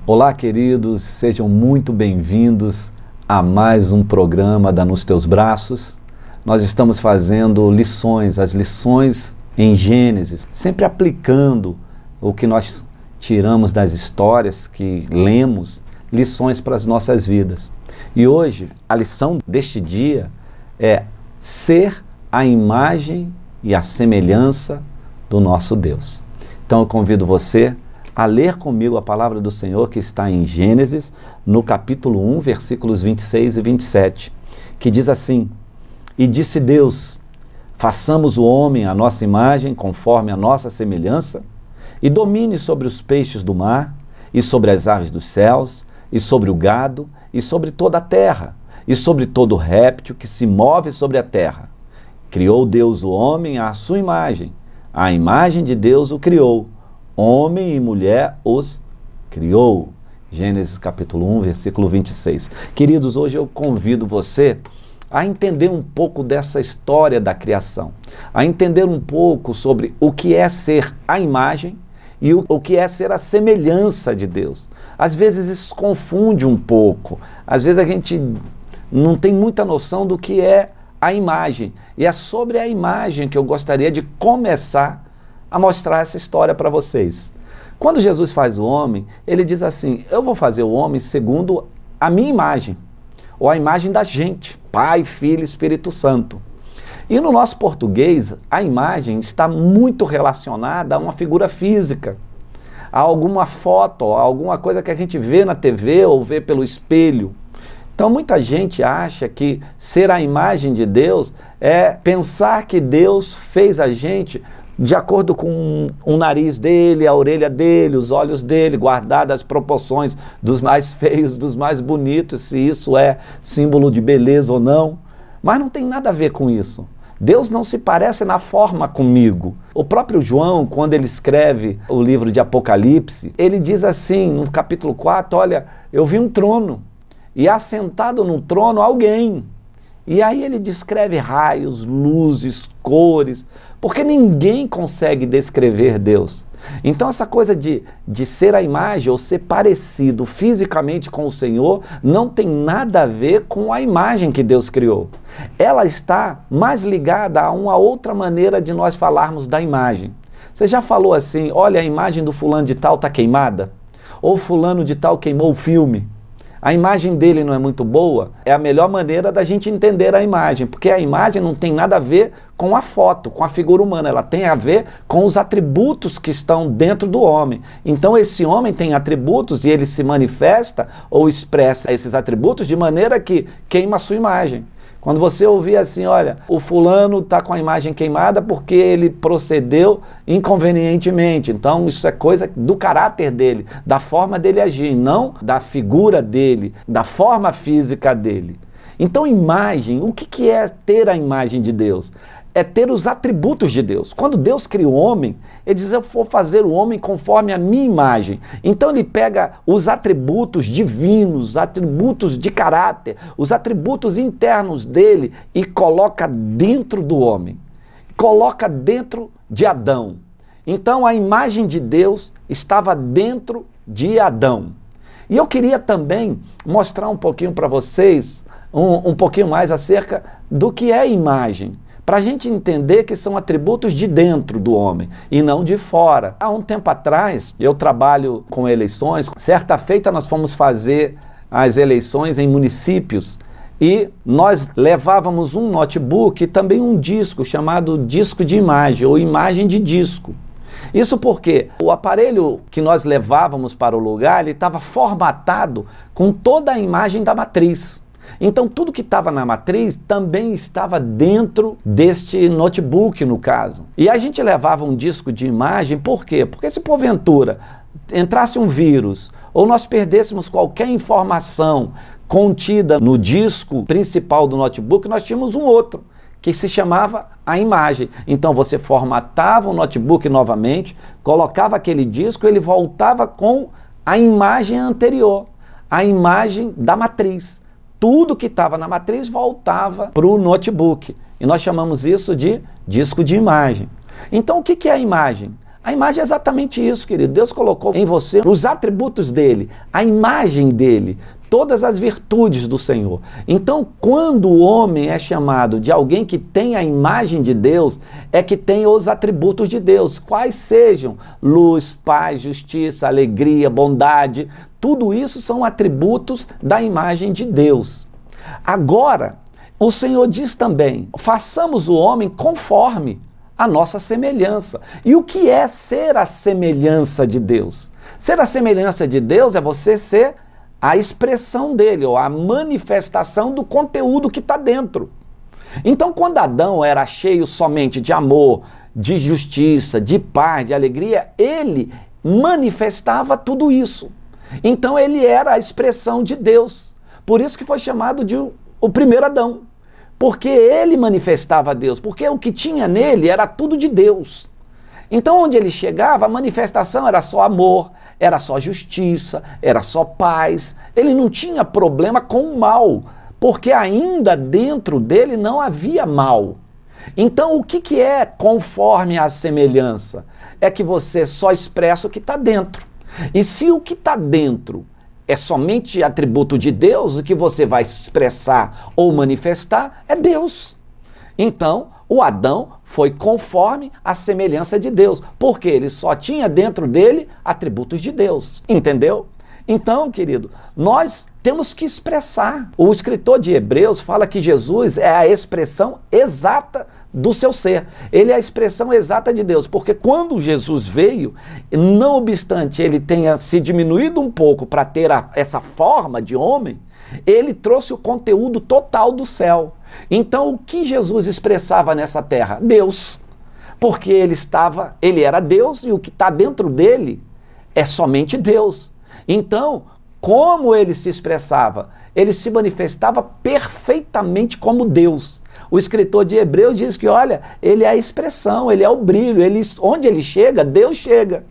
Olá, queridos, sejam muito bem-vindos a mais um programa da Nos Teus Braços. Nós estamos fazendo as lições em Gênesis, sempre aplicando o que nós tiramos das histórias que lemos, lições para as nossas vidas. E hoje, a lição deste dia é ser a imagem e a semelhança do nosso Deus. Então eu convido você a ler comigo a palavra do Senhor que está em Gênesis, no capítulo 1, versículos 26 e 27, que diz assim: E disse Deus, façamos o homem à nossa imagem, conforme a nossa semelhança, e domine sobre os peixes do mar, e sobre as aves dos céus, e sobre o gado, e sobre toda a terra, e sobre todo réptil que se move sobre a terra. Criou Deus o homem à sua imagem, a imagem de Deus o criou. Homem e mulher os criou. Gênesis capítulo 1, versículo 26. Queridos, hoje eu convido você a entender um pouco dessa história da criação, a entender um pouco sobre o que é ser a imagem e o que é ser a semelhança de Deus. Às vezes isso confunde um pouco, às vezes a gente não tem muita noção do que é a imagem. E é sobre a imagem que eu gostaria de começar a mostrar essa história para vocês. Quando Jesus faz o homem, ele diz assim: eu vou fazer o homem segundo a minha imagem, ou a imagem da gente, Pai, Filho e Espírito Santo. E no nosso português, a imagem está muito relacionada a uma figura física, a alguma foto, a alguma coisa que a gente vê na TV ou vê pelo espelho. Então muita gente acha que ser a imagem de Deus é pensar que Deus fez a gente de acordo com o nariz dele, a orelha dele, os olhos dele, guardadas as proporções dos mais feios, dos mais bonitos, se isso é símbolo de beleza ou não. Mas não tem nada a ver com isso. Deus não se parece na forma comigo. O próprio João, quando ele escreve o livro de Apocalipse, ele diz assim, no capítulo 4, olha, eu vi um trono, e assentado no trono alguém. E aí ele descreve raios, luzes, cores, porque ninguém consegue descrever Deus. Então essa coisa de ser a imagem ou ser parecido fisicamente com o Senhor não tem nada a ver com a imagem que Deus criou. Ela está mais ligada a uma outra maneira de nós falarmos da imagem. Você já falou assim, olha, a imagem do fulano de tal está queimada? Ou fulano de tal queimou o filme? A imagem dele não é muito boa? É a melhor maneira da gente entender a imagem, porque a imagem não tem nada a ver com a foto, com a figura humana, ela tem a ver com os atributos que estão dentro do homem. Então esse homem tem atributos e ele se manifesta ou expressa esses atributos de maneira que queima a sua imagem. Quando você ouvir assim, olha, o fulano está com a imagem queimada porque ele procedeu inconvenientemente. Então isso é coisa do caráter dele, da forma dele agir, não da figura dele, da forma física dele. Então imagem, o que é ter a imagem de Deus? É ter os atributos de Deus. Quando Deus cria o homem, ele diz, eu vou fazer o homem conforme a minha imagem. Então ele pega os atributos divinos, os atributos de caráter, os atributos internos dele e coloca dentro do homem. Coloca dentro de Adão. Então a imagem de Deus estava dentro de Adão. E eu queria também mostrar um pouquinho para vocês, um pouquinho mais acerca do que é imagem, para a gente entender que são atributos de dentro do homem e não de fora. Há um tempo atrás, eu trabalho com eleições, certa feita nós fomos fazer as eleições em municípios e nós levávamos um notebook e também um disco chamado disco de imagem ou imagem de disco. Isso porque o aparelho que nós levávamos para o lugar, ele estava formatado com toda a imagem da matriz. Então tudo que estava na matriz também estava dentro deste notebook, no caso. E a gente levava um disco de imagem, por quê? Porque se porventura entrasse um vírus ou nós perdêssemos qualquer informação contida no disco principal do notebook, nós tínhamos um outro, que se chamava a imagem. Então você formatava o notebook novamente, colocava aquele disco, ele voltava com a imagem anterior, a imagem da matriz. Tudo que estava na matriz voltava para o notebook. E nós chamamos isso de disco de imagem. Então o que é a imagem? A imagem é exatamente isso, querido. Deus colocou em você os atributos dele, a imagem dele, todas as virtudes do Senhor. Então, quando o homem é chamado de alguém que tem a imagem de Deus, é que tem os atributos de Deus, quais sejam luz, paz, justiça, alegria, bondade, tudo isso são atributos da imagem de Deus. Agora, o Senhor diz também, façamos o homem conforme a nossa semelhança. E o que é ser a semelhança de Deus? Ser a semelhança de Deus é você ser a expressão dele, ou a manifestação do conteúdo que está dentro. Então, quando Adão era cheio somente de amor, de justiça, de paz, de alegria, ele manifestava tudo isso. Então, ele era a expressão de Deus. Por isso que foi chamado de o primeiro Adão. Porque ele manifestava Deus, porque o que tinha nele era tudo de Deus. Então, onde ele chegava, a manifestação era só amor, era só justiça, era só paz. Ele não tinha problema com o mal, porque ainda dentro dele não havia mal. Então, o que é conforme a semelhança? É que você só expressa o que está dentro. E se o que está dentro é somente atributo de Deus, o que você vai expressar ou manifestar é Deus. Então, o Adão foi conforme a semelhança de Deus, porque ele só tinha dentro dele atributos de Deus. Entendeu? Então, querido, nós temos que expressar. O escritor de Hebreus fala que Jesus é a expressão exata do seu ser. Ele é a expressão exata de Deus, porque quando Jesus veio, não obstante ele tenha se diminuído um pouco para ter essa forma de homem, ele trouxe o conteúdo total do céu. Então, o que Jesus expressava nessa terra? Deus. Porque ele era Deus e o que está dentro dele é somente Deus. Então, como ele se expressava? Ele se manifestava perfeitamente como Deus. O escritor de Hebreus diz que, olha, ele é a expressão, ele é o brilho, onde ele chega, Deus chega.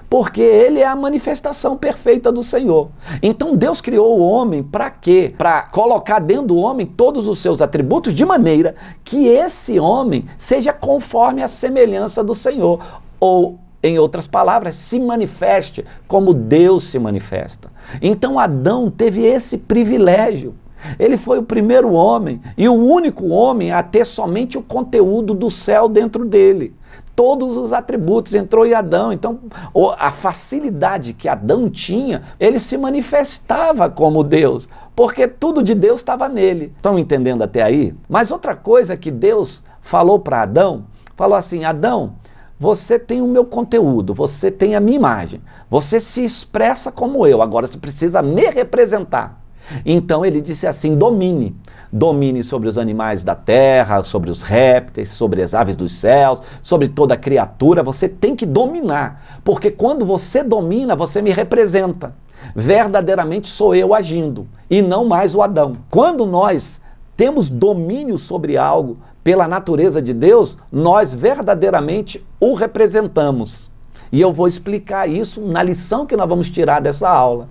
Porque ele é a manifestação perfeita do Senhor. Então Deus criou o homem para quê? Para colocar dentro do homem todos os seus atributos de maneira que esse homem seja conforme a semelhança do Senhor. Ou, em outras palavras, se manifeste como Deus se manifesta. Então Adão teve esse privilégio. Ele foi o primeiro homem e o único homem a ter somente o conteúdo do céu dentro dele. Todos os atributos entrou em Adão. Então, a facilidade que Adão tinha, ele se manifestava como Deus, porque tudo de Deus estava nele. Estão entendendo até aí? Mas outra coisa que Deus falou para Adão, falou assim, Adão, você tem o meu conteúdo, você tem a minha imagem, você se expressa como eu, agora você precisa me representar. Então ele disse assim, domine sobre os animais da terra, sobre os répteis, sobre as aves dos céus, sobre toda criatura, você tem que dominar, porque quando você domina, você me representa, verdadeiramente sou eu agindo, e não mais o Adão. Quando nós temos domínio sobre algo, pela natureza de Deus, nós verdadeiramente o representamos, e eu vou explicar isso na lição que nós vamos tirar dessa aula.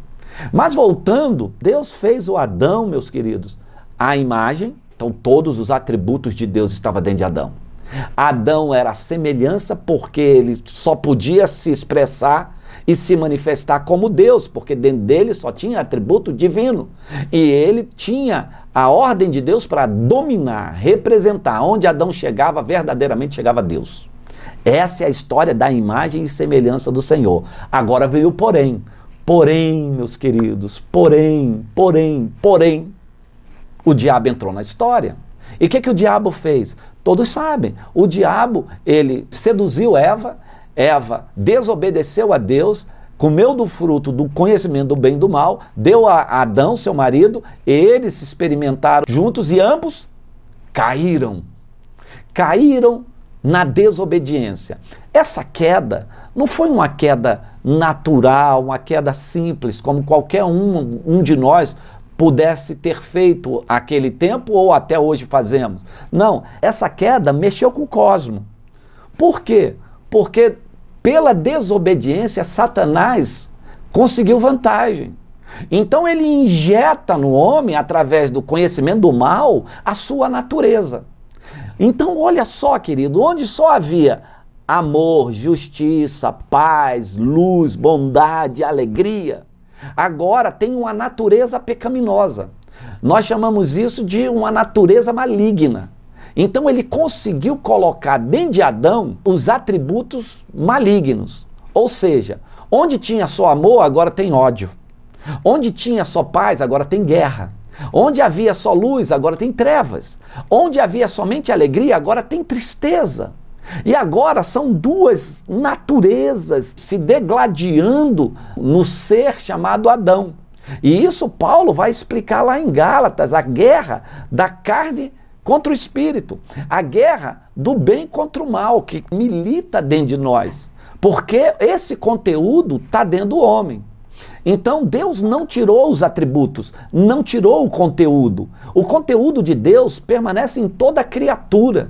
Mas voltando, Deus fez o Adão, meus queridos, a imagem, então todos os atributos de Deus estavam dentro de Adão. Adão era a semelhança porque ele só podia se expressar e se manifestar como Deus, porque dentro dele só tinha atributo divino. E ele tinha a ordem de Deus para dominar, representar. Onde Adão chegava, verdadeiramente chegava Deus. Essa é a história da imagem e semelhança do Senhor. Agora veio o porém. Porém, meus queridos, porém, o diabo entrou na história. E o que o diabo fez? Todos sabem. O diabo, ele seduziu Eva, Eva desobedeceu a Deus, comeu do fruto do conhecimento do bem e do mal, deu a Adão, seu marido, eles se experimentaram juntos e ambos caíram. Caíram na desobediência. Essa queda não foi uma queda natural, uma queda simples, como qualquer um de nós pudesse ter feito aquele tempo ou até hoje fazemos. Não, essa queda mexeu com o cosmos. Por quê? Porque pela desobediência, Satanás conseguiu vantagem. Então ele injeta no homem, através do conhecimento do mal, a sua natureza. Então olha só, querido, onde só havia amor, justiça, paz, luz, bondade, alegria, agora tem uma natureza pecaminosa. Nós chamamos isso de uma natureza maligna. Então ele conseguiu colocar dentro de Adão os atributos malignos. Ou seja, onde tinha só amor, agora tem ódio. Onde tinha só paz, agora tem guerra. Onde havia só luz, agora tem trevas. Onde havia somente alegria, agora tem tristeza. E agora são duas naturezas se degladiando no ser chamado Adão. E isso Paulo vai explicar lá em Gálatas, a guerra da carne contra o espírito, a guerra do bem contra o mal, que milita dentro de nós, porque esse conteúdo está dentro do homem. Então Deus não tirou os atributos, não tirou o conteúdo. O conteúdo de Deus permanece em toda criatura.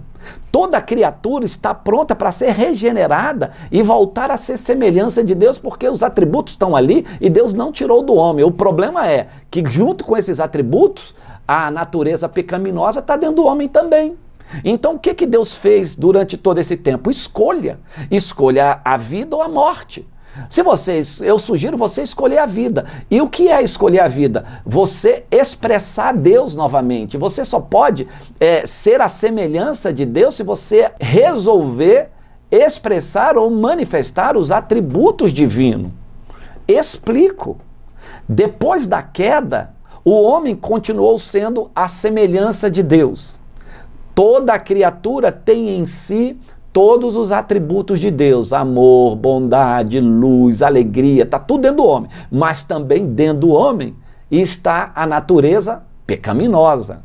Toda criatura está pronta para ser regenerada e voltar a ser semelhança de Deus, porque os atributos estão ali e Deus não tirou do homem. O problema é que junto com esses atributos, a natureza pecaminosa está dentro do homem também. Então o que Deus fez durante todo esse tempo? Escolha. Escolha a vida ou a morte. Eu sugiro você escolher a vida. E o que é escolher a vida? Você expressar Deus novamente. Você só pode ser a semelhança de Deus se você resolver expressar ou manifestar os atributos divinos. Explico. Depois da queda, o homem continuou sendo a semelhança de Deus. Toda criatura tem em si todos os atributos de Deus, amor, bondade, luz, alegria, está tudo dentro do homem. Mas também dentro do homem está a natureza pecaminosa.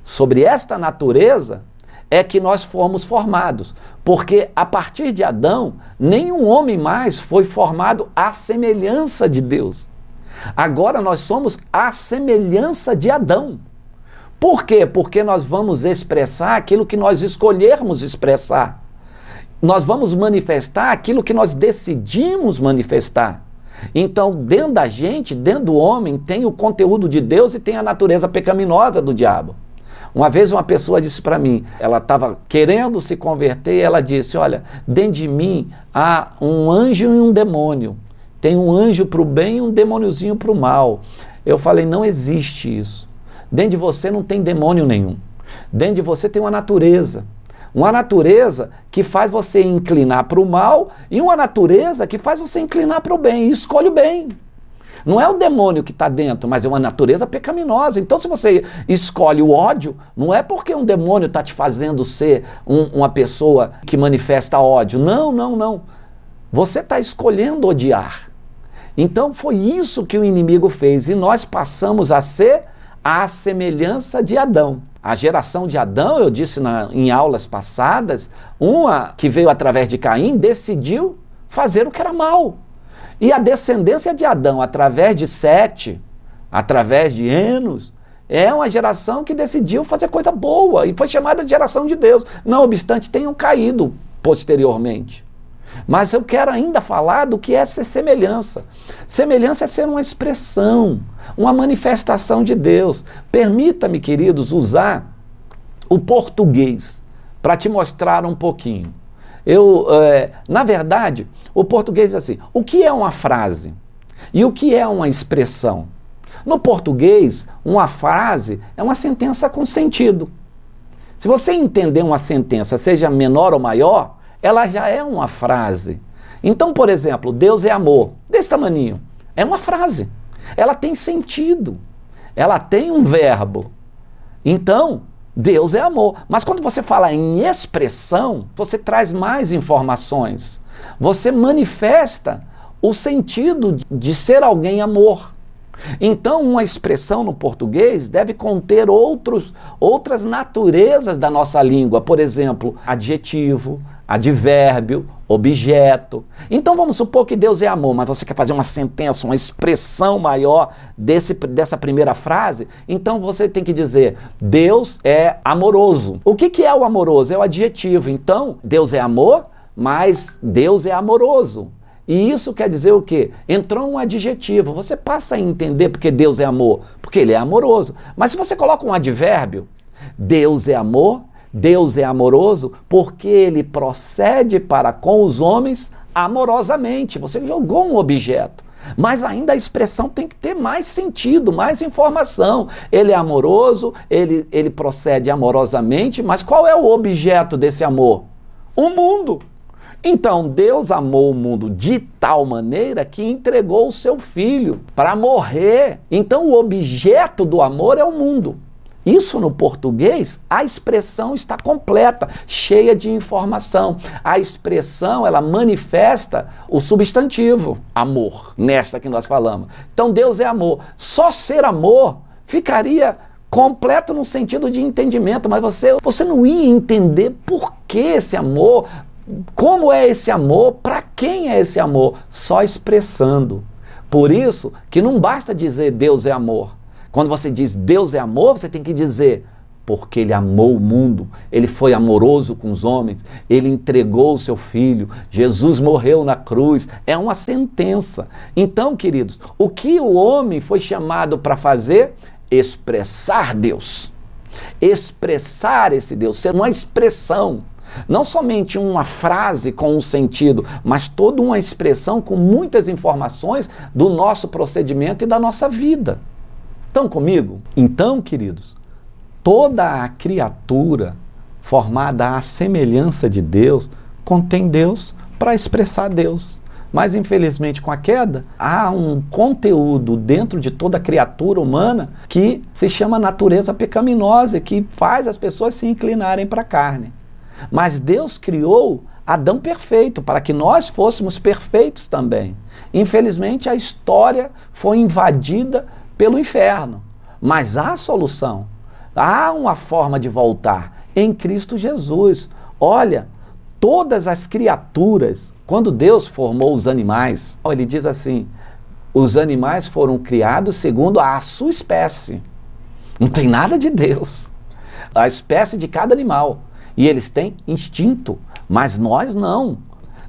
Sobre esta natureza é que nós fomos formados, porque a partir de Adão, nenhum homem mais foi formado à semelhança de Deus. Agora nós somos à semelhança de Adão. Por quê? Porque nós vamos expressar aquilo que nós escolhermos expressar. Nós vamos manifestar aquilo que nós decidimos manifestar. Então, dentro da gente, dentro do homem, tem o conteúdo de Deus e tem a natureza pecaminosa do diabo. Uma vez uma pessoa disse para mim, ela estava querendo se converter e ela disse, olha, dentro de mim há um anjo e um demônio. Tem um anjo para o bem e um demôniozinho para o mal. Eu falei, não existe isso. Dentro de você não tem demônio nenhum. Dentro de você tem uma natureza. Uma natureza que faz você inclinar para o mal e uma natureza que faz você inclinar para o bem. E escolhe o bem. Não é o demônio que está dentro, mas é uma natureza pecaminosa. Então, se você escolhe o ódio, não é porque um demônio está te fazendo ser uma pessoa que manifesta ódio. Não, não, não. Você está escolhendo odiar. Então, foi isso que o inimigo fez. E nós passamos a ser a semelhança de Adão. A geração de Adão, eu disse em aulas passadas, uma que veio através de Caim, decidiu fazer o que era mal. E a descendência de Adão, através de Sete, através de Enos, é uma geração que decidiu fazer coisa boa e foi chamada de geração de Deus. Não obstante, tenham caído posteriormente. Mas eu quero ainda falar do que é ser semelhança. Semelhança é ser uma expressão, uma manifestação de Deus. Permita-me, queridos, usar o português para te mostrar um pouquinho. Na verdade, o português é assim, o que é uma frase e o que é uma expressão? No português, uma frase é uma sentença com sentido. Se você entender uma sentença, seja menor ou maior, ela já é uma frase. Então, por exemplo, Deus é amor, desse tamaninho, é uma frase. Ela tem sentido, ela tem um verbo. Então, Deus é amor. Mas quando você fala em expressão, você traz mais informações. Você manifesta o sentido de ser alguém amor. Então, uma expressão no português deve conter outras naturezas da nossa língua. Por exemplo, adjetivo, advérbio, objeto. Então vamos supor que Deus é amor, mas você quer fazer uma sentença, uma expressão maior dessa primeira frase, então você tem que dizer, Deus é amoroso. O que é o amoroso? É o adjetivo. Então, Deus é amor, mas Deus é amoroso. E isso quer dizer o quê? Entrou um adjetivo. Você passa a entender porque Deus é amor, porque Ele é amoroso. Mas se você coloca um advérbio, Deus é amor, Deus é amoroso porque ele procede para com os homens amorosamente. Você jogou um objeto, mas ainda a expressão tem que ter mais sentido, mais informação. Ele é amoroso, ele procede amorosamente, mas qual é o objeto desse amor? O mundo. Então Deus amou o mundo de tal maneira que entregou o seu filho para morrer. Então o objeto do amor é o mundo. Isso no português, a expressão está completa, cheia de informação. A expressão, ela manifesta o substantivo, amor, nesta que nós falamos. Então Deus é amor. Só ser amor ficaria completo no sentido de entendimento, mas você não ia entender por que esse amor, como é esse amor, para quem é esse amor, só expressando. Por isso que não basta dizer Deus é amor. Quando você diz Deus é amor, você tem que dizer porque ele amou o mundo, ele foi amoroso com os homens, ele entregou o seu filho, Jesus morreu na cruz, é uma sentença. Então, queridos, o que o homem foi chamado para fazer? Expressar Deus. Expressar esse Deus, ser uma expressão. Não somente uma frase com um sentido, mas toda uma expressão com muitas informações do nosso procedimento e da nossa vida. Estão comigo? Então, queridos, toda a criatura formada à semelhança de Deus contém Deus para expressar Deus. Mas, infelizmente, com a queda, há um conteúdo dentro de toda a criatura humana que se chama natureza pecaminosa, que faz as pessoas se inclinarem para a carne. Mas Deus criou Adão perfeito, para que nós fôssemos perfeitos também. Infelizmente, a história foi invadida pelo inferno. Mas há solução. Há uma forma de voltar em Cristo Jesus. Olha, todas as criaturas, quando Deus formou os animais, ele diz assim, os animais foram criados segundo a sua espécie. Não tem nada de Deus. A espécie de cada animal. E eles têm instinto, mas nós não.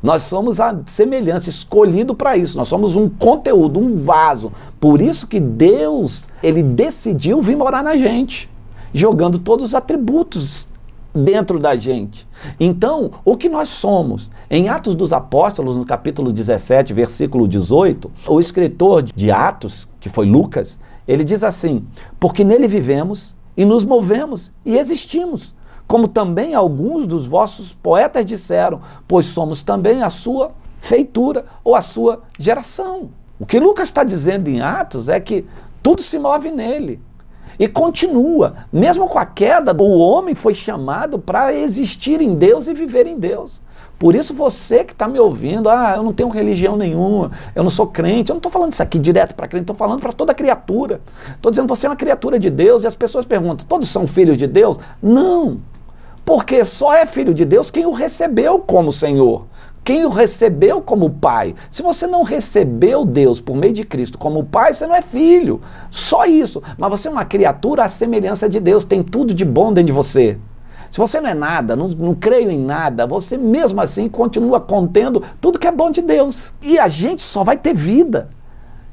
Nós somos a semelhança, escolhido para isso. Nós somos um conteúdo, um vaso. Por isso que Deus, ele decidiu vir morar na gente, jogando todos os atributos dentro da gente. Então, o que nós somos? Em Atos dos Apóstolos, no capítulo 17, versículo 18, o escritor de Atos, que foi Lucas, ele diz assim, porque nele vivemos e nos movemos e existimos, como também alguns dos vossos poetas disseram, pois somos também a sua feitura ou a sua geração. O que Lucas está dizendo em Atos é que tudo se move nele. E continua, mesmo com a queda, o homem foi chamado para existir em Deus e viver em Deus. Por isso você que está me ouvindo, eu não tenho religião nenhuma, eu não sou crente, eu não estou falando isso aqui direto para crente, estou falando para toda criatura. Estou dizendo, você é uma criatura de Deus, e as pessoas perguntam, todos são filhos de Deus? Não, porque só é filho de Deus quem o recebeu como Senhor, quem o recebeu como Pai. Se você não recebeu Deus por meio de Cristo como Pai, você não é filho, só isso. Mas você é uma criatura à semelhança de Deus, tem tudo de bom dentro de você. Se você não é nada, não creio em nada, você mesmo assim continua contendo tudo que é bom de Deus. E a gente só vai ter vida,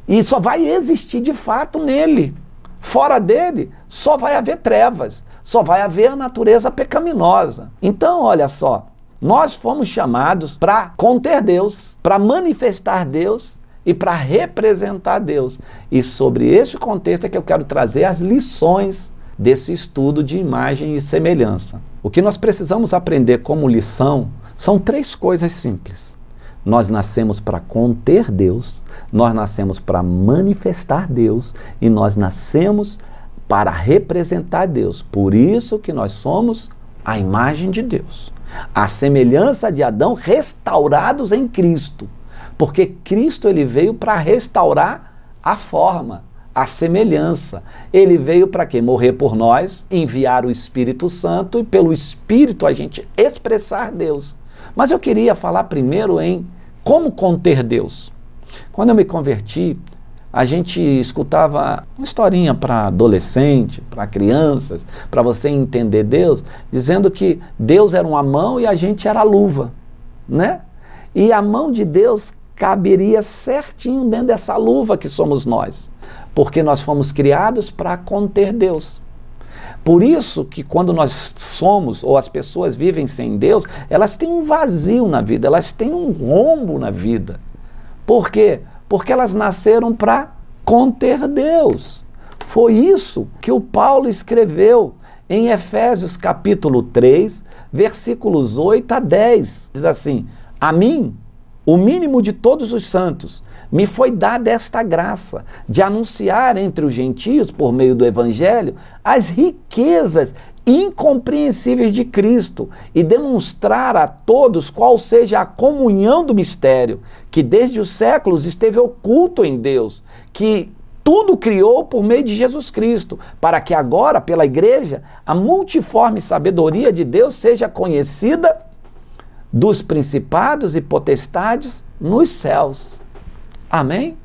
e só vai existir de fato nele. Fora dele, só vai haver trevas, só vai haver a natureza pecaminosa. Então, olha só, nós fomos chamados para conter Deus, para manifestar Deus e para representar Deus. E sobre esse contexto é que eu quero trazer as lições desse estudo de imagem e semelhança. O que nós precisamos aprender como lição são 3 coisas simples. Nós nascemos para conter Deus, nós nascemos para manifestar Deus e nós nascemos para representar Deus. Por isso que nós somos a imagem de Deus. A semelhança de Adão, restaurados em Cristo. Porque Cristo ele veio para restaurar a forma, a semelhança. Ele veio para quê? Morrer por nós, enviar o Espírito Santo e pelo Espírito a gente expressar Deus. Mas eu queria falar primeiro em como conter Deus. Quando eu me converti, a gente escutava uma historinha para adolescente, para crianças, para você entender Deus, dizendo que Deus era uma mão e a gente era a luva, né? E a mão de Deus caberia certinho dentro dessa luva que somos nós, porque nós fomos criados para conter Deus. Por isso que quando nós somos, ou as pessoas vivem sem Deus, elas têm um vazio na vida, elas têm um rombo na vida. Por quê? Porque elas nasceram para conter Deus. Foi isso que o Paulo escreveu em Efésios capítulo 3, versículos 8 a 10. Diz assim: a mim, o mínimo de todos os santos, me foi dada esta graça de anunciar entre os gentios, por meio do Evangelho, as riquezas incompreensíveis de Cristo e demonstrar a todos qual seja a comunhão do mistério, que desde os séculos esteve oculto em Deus, que tudo criou por meio de Jesus Cristo, para que agora, pela igreja, a multiforme sabedoria de Deus seja conhecida dos principados e potestades nos céus. Amém?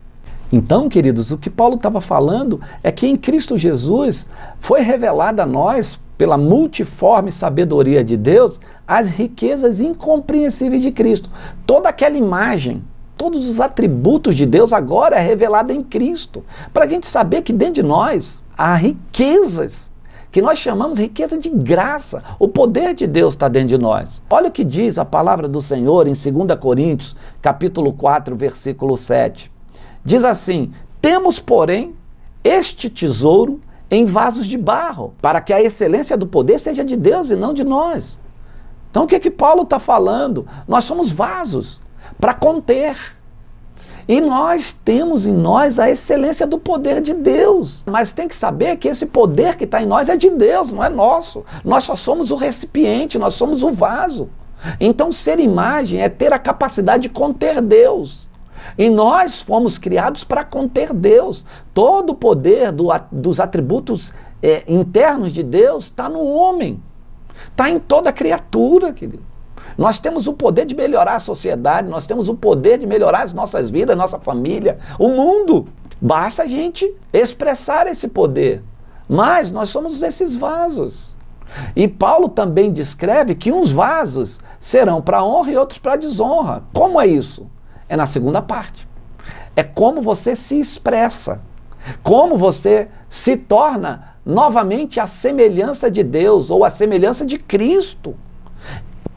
Então, queridos, o que Paulo estava falando é que em Cristo Jesus foi revelada a nós, pela multiforme sabedoria de Deus, as riquezas incompreensíveis de Cristo. Toda aquela imagem, todos os atributos de Deus agora é revelado em Cristo, para a gente saber que dentro de nós há riquezas, que nós chamamos riqueza de graça. O poder de Deus está dentro de nós. Olha o que diz a palavra do Senhor em 2 Coríntios, capítulo 4, versículo 7. Diz assim: temos, porém, este tesouro em vasos de barro, para que a excelência do poder seja de Deus e não de nós. Então o que Paulo está falando? Nós somos vasos para conter. E nós temos em nós a excelência do poder de Deus. Mas tem que saber que esse poder que está em nós é de Deus, não é nosso. Nós só somos o recipiente, nós somos o vaso. Então ser imagem é ter a capacidade de conter Deus. E nós fomos criados para conter Deus. Todo o poder dos atributos internos de Deus está no homem. Está em toda criatura, querido. Nós temos o poder de melhorar a sociedade, nós temos o poder de melhorar as nossas vidas, nossa família, o mundo. Basta a gente expressar esse poder. Mas nós somos esses vasos. E Paulo também descreve que uns vasos serão para honra e outros para desonra. Como é isso? É na segunda parte. É como você se expressa, como você se torna novamente a semelhança de Deus ou a semelhança de Cristo,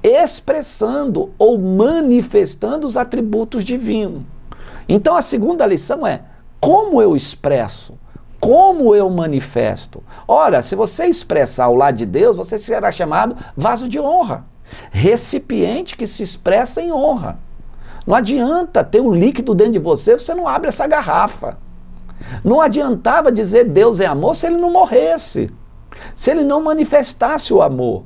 expressando ou manifestando os atributos divinos. Então a segunda lição é: como eu expresso? Como eu manifesto? Ora, se você expressar ao lado de Deus, você será chamado vaso de honra, recipiente que se expressa em honra. Não adianta ter um líquido dentro de você, você não abre essa garrafa. Não adiantava dizer Deus é amor se ele não morresse, se ele não manifestasse o amor.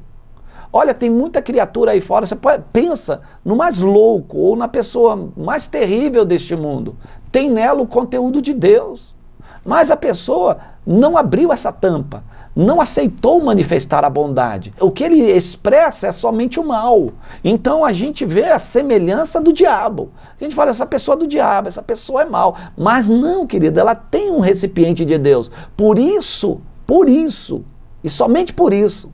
Olha, tem muita criatura aí fora, você pensa no mais louco ou na pessoa mais terrível deste mundo. Tem nela o conteúdo de Deus. Mas a pessoa não abriu essa tampa, não aceitou manifestar a bondade. O que ele expressa é somente o mal. Então a gente vê a semelhança do diabo. A gente fala, essa pessoa é do diabo, essa pessoa é mal. Mas não, querida, ela tem um recipiente de Deus. Por isso, e somente por isso,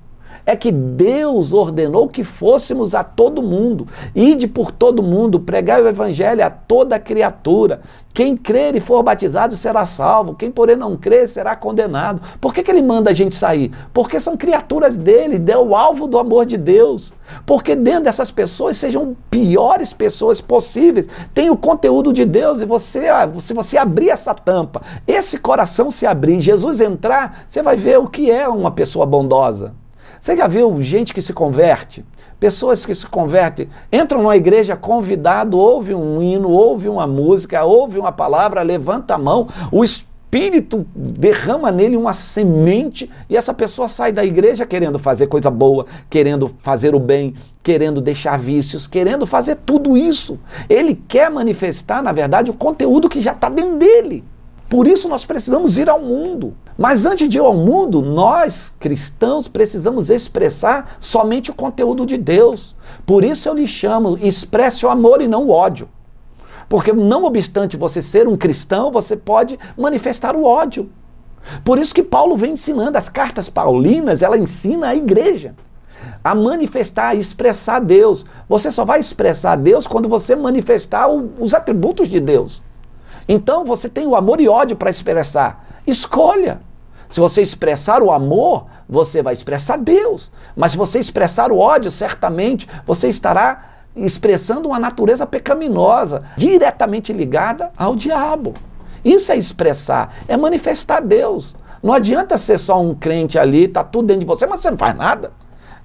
é que Deus ordenou que fôssemos a todo mundo, ide por todo mundo, pregai o evangelho a toda criatura. Quem crer e for batizado será salvo, quem porém não crer será condenado. Por que ele manda a gente sair? Porque são criaturas dele, é o alvo do amor de Deus. Porque dentro dessas pessoas, sejam piores pessoas possíveis, tem o conteúdo de Deus, e se você abrir essa tampa, esse coração se abrir, Jesus entrar, você vai ver o que é uma pessoa bondosa. Você já viu gente que se converte? Pessoas que se convertem, entram numa igreja convidado, ouve um hino, ouve uma música, ouve uma palavra, levanta a mão, o Espírito derrama nele uma semente e essa pessoa sai da igreja querendo fazer coisa boa, querendo fazer o bem, querendo deixar vícios, querendo fazer tudo isso. Ele quer manifestar, na verdade, o conteúdo que já está dentro dele. Por isso nós precisamos ir ao mundo. Mas antes de ir ao mundo, nós, cristãos, precisamos expressar somente o conteúdo de Deus. Por isso eu lhe chamo, expresse o amor e não o ódio. Porque não obstante você ser um cristão, você pode manifestar o ódio. Por isso que Paulo vem ensinando, as cartas paulinas, ela ensina a igreja a manifestar, a expressar Deus. Você só vai expressar Deus quando você manifestar os atributos de Deus. Então você tem o amor e ódio para expressar. Escolha. Se você expressar o amor, você vai expressar Deus. Mas se você expressar o ódio, certamente você estará expressando uma natureza pecaminosa, diretamente ligada ao diabo. Isso é expressar, é manifestar Deus. Não adianta ser só um crente ali, tá tudo dentro de você, mas você não faz nada.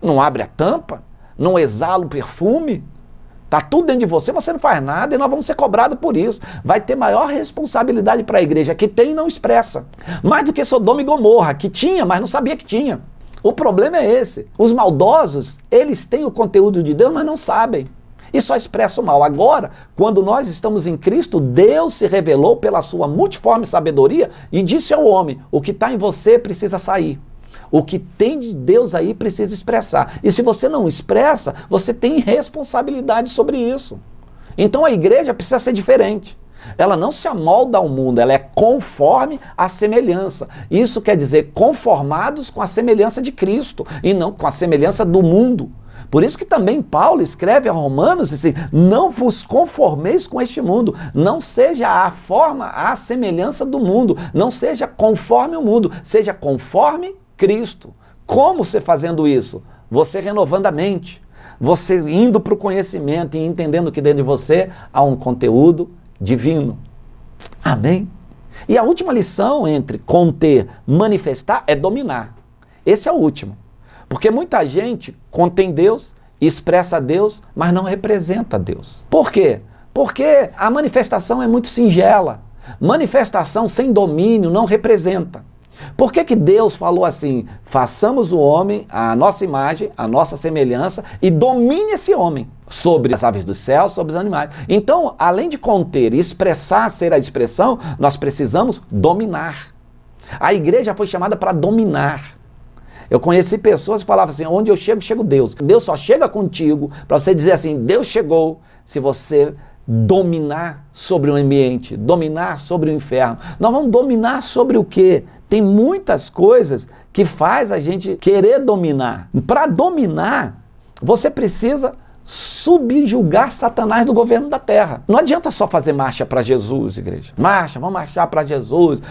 Não abre a tampa, não exala o perfume. Tá tudo dentro de você, você não faz nada e nós vamos ser cobrados por isso. Vai ter maior responsabilidade para a igreja que tem e não expressa. Mais do que Sodoma e Gomorra, que tinha, mas não sabia que tinha. O problema é esse. Os maldosos, eles têm o conteúdo de Deus, mas não sabem. E só expressa o mal. Agora, quando nós estamos em Cristo, Deus se revelou pela sua multiforme sabedoria e disse ao homem, o que está em você precisa sair. O que tem de Deus aí precisa expressar. E se você não expressa, você tem responsabilidade sobre isso. Então a igreja precisa ser diferente. Ela não se amolda ao mundo, ela é conforme a semelhança. Isso quer dizer conformados com a semelhança de Cristo e não com a semelhança do mundo. Por isso que também Paulo escreve a Romanos assim, não vos conformeis com este mundo, não seja a forma, a semelhança do mundo, não seja conforme o mundo, seja conforme Cristo. Como você fazendo isso? Você renovando a mente, você indo para o conhecimento e entendendo que dentro de você há um conteúdo divino. Amém? E a última lição entre conter, manifestar é dominar. Esse é o último. Porque muita gente contém Deus, expressa Deus, mas não representa Deus. Por quê? Porque a manifestação é muito singela. Manifestação sem domínio não representa. Por que Deus falou assim, façamos o homem à nossa imagem, à nossa semelhança e domine esse homem sobre as aves do céu, sobre os animais. Então, além de conter e expressar, ser a expressão, nós precisamos dominar. A igreja foi chamada para dominar. Eu conheci pessoas que falavam assim, onde eu chego, chega Deus. Deus só chega contigo para você dizer assim, Deus chegou, se você dominar sobre o ambiente, dominar sobre o inferno. Nós vamos dominar sobre o quê? Tem muitas coisas que faz a gente querer dominar. Para dominar, você precisa subjugar Satanás do governo da terra. Não adianta só fazer marcha para Jesus, igreja. Marcha, vamos marchar para Jesus.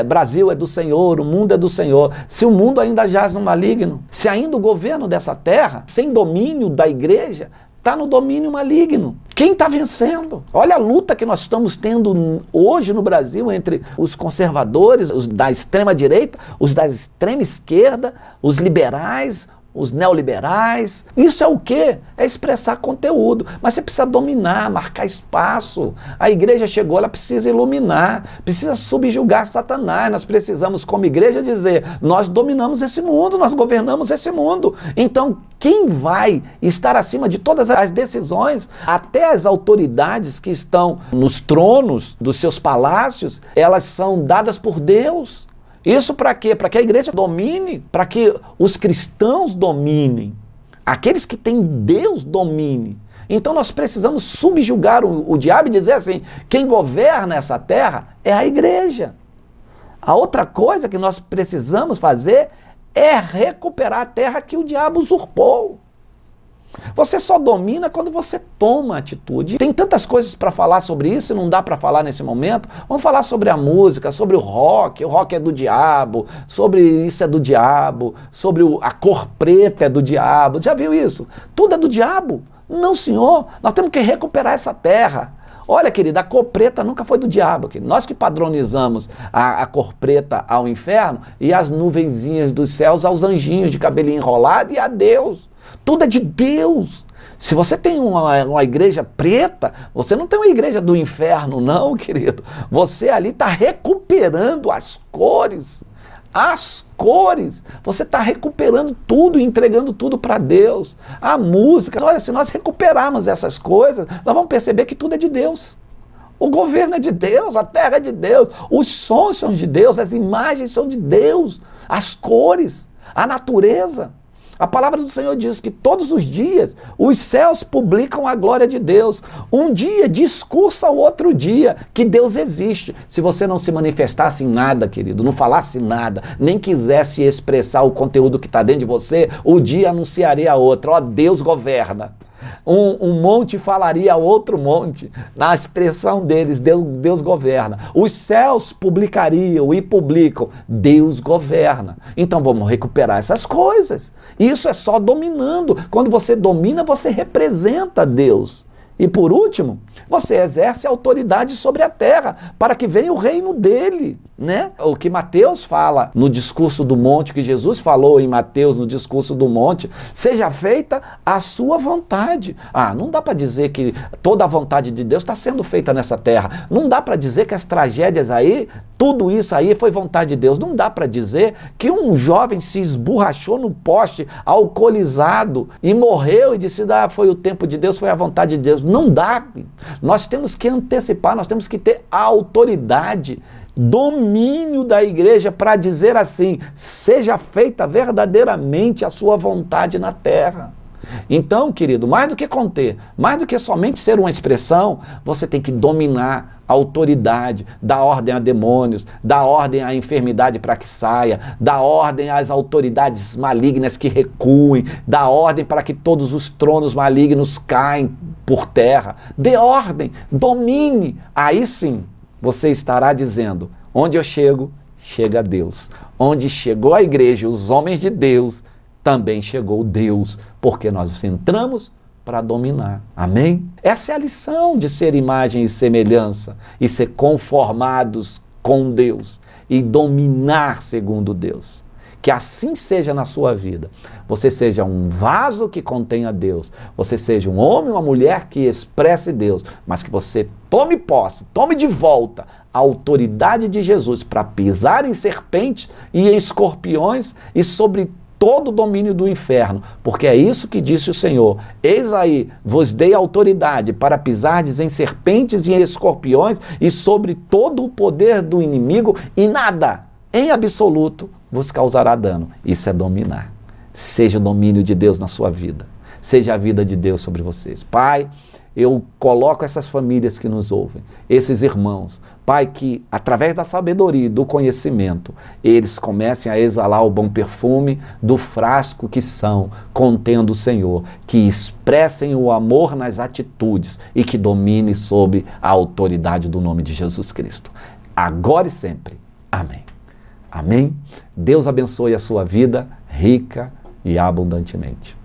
Brasil é do Senhor, o mundo é do Senhor. Se o mundo ainda jaz no maligno, se ainda o governo dessa terra, sem domínio da igreja, está no domínio maligno. Quem está vencendo? Olha a luta que nós estamos tendo hoje no Brasil entre os conservadores, os da extrema direita, os da extrema esquerda, os liberais, os neoliberais. Isso é o quê? É expressar conteúdo. Mas você precisa dominar, marcar espaço. A igreja chegou, ela precisa iluminar, precisa subjugar Satanás. Nós precisamos, como igreja, dizer, nós dominamos esse mundo, nós governamos esse mundo. Então, quem vai estar acima de todas as decisões, até as autoridades que estão nos tronos dos seus palácios, elas são dadas por Deus. Isso para quê? Para que a igreja domine, para que os cristãos dominem, aqueles que têm Deus domine. Então nós precisamos subjugar o diabo e dizer assim, quem governa essa terra é a igreja. A outra coisa que nós precisamos fazer é recuperar a terra que o diabo usurpou. Você só domina quando você toma atitude. Tem tantas coisas para falar sobre isso e não dá para falar nesse momento. Vamos falar sobre a música, sobre o rock é do diabo, sobre isso é do diabo, sobre a cor preta é do diabo. Já viu isso? Tudo é do diabo? Não, senhor. Nós temos que recuperar essa terra. Olha, querida, a cor preta nunca foi do diabo. Nós que padronizamos a cor preta ao inferno e as nuvenzinhas dos céus aos anjinhos de cabelinho enrolado e a Deus. Tudo é de Deus. Se você tem uma igreja preta, você não tem uma igreja do inferno, não, querido. Você ali está recuperando as cores. As cores. Você está recuperando tudo e entregando tudo para Deus. A música. Olha, se nós recuperarmos essas coisas, nós vamos perceber que tudo é de Deus. O governo é de Deus, a terra é de Deus, os sons são de Deus, as imagens são de Deus, as cores, a natureza. A palavra do Senhor diz que todos os dias os céus publicam a glória de Deus. Um dia discursa o outro dia que Deus existe. Se você não se manifestasse em nada, querido, não falasse nada, nem quisesse expressar o conteúdo que está dentro de você, o dia anunciaria a outro. Ó, Deus governa. Um monte falaria a outro monte. Na expressão deles, Deus governa. Os céus publicariam e publicam. Deus governa. Então vamos recuperar essas coisas. Isso é só dominando. Quando você domina, você representa Deus. E por último, você exerce autoridade sobre a terra, para que venha o reino dele, né? O que Mateus fala no discurso do monte, que Jesus falou em Mateus no discurso do monte, seja feita a sua vontade. Não dá para dizer que toda a vontade de Deus está sendo feita nessa terra. Não dá para dizer que as tragédias aí, tudo isso aí foi vontade de Deus. Não dá para dizer que um jovem se esborrachou no poste, alcoolizado, e morreu e disse, foi o tempo de Deus, foi a vontade de Deus. Não dá. Nós temos que antecipar, nós temos que ter a autoridade, domínio da igreja para dizer assim, seja feita verdadeiramente a sua vontade na terra. Então, querido, mais do que conter, mais do que somente ser uma expressão, você tem que dominar a autoridade, dar ordem a demônios, dar ordem à enfermidade para que saia, dar ordem às autoridades malignas que recuem, dar ordem para que todos os tronos malignos caem por terra. Dê ordem, domine. Aí sim, você estará dizendo, onde eu chego, chega Deus. Onde chegou a igreja, os homens de Deus, também chegou Deus, porque nós entramos para dominar. Amém? Essa é a lição de ser imagem e semelhança e ser conformados com Deus e dominar segundo Deus. Que assim seja na sua vida. Você seja um vaso que contenha Deus. Você seja um homem ou uma mulher que expresse Deus. Mas que você tome posse, tome de volta a autoridade de Jesus para pisar em serpentes e em escorpiões e sobre todo o domínio do inferno, porque é isso que disse o Senhor. Eis aí, vos dei autoridade para pisardes em serpentes e em escorpiões e sobre todo o poder do inimigo e nada, em absoluto, vos causará dano. Isso é dominar. Seja o domínio de Deus na sua vida. Seja a vida de Deus sobre vocês. Pai, eu coloco essas famílias que nos ouvem, esses irmãos, Pai, que através da sabedoria e do conhecimento, eles comecem a exalar o bom perfume do frasco que são, contendo o Senhor, que expressem o amor nas atitudes e que domine sobre a autoridade do nome de Jesus Cristo. Agora e sempre. Amém. Amém. Deus abençoe a sua vida rica e abundantemente.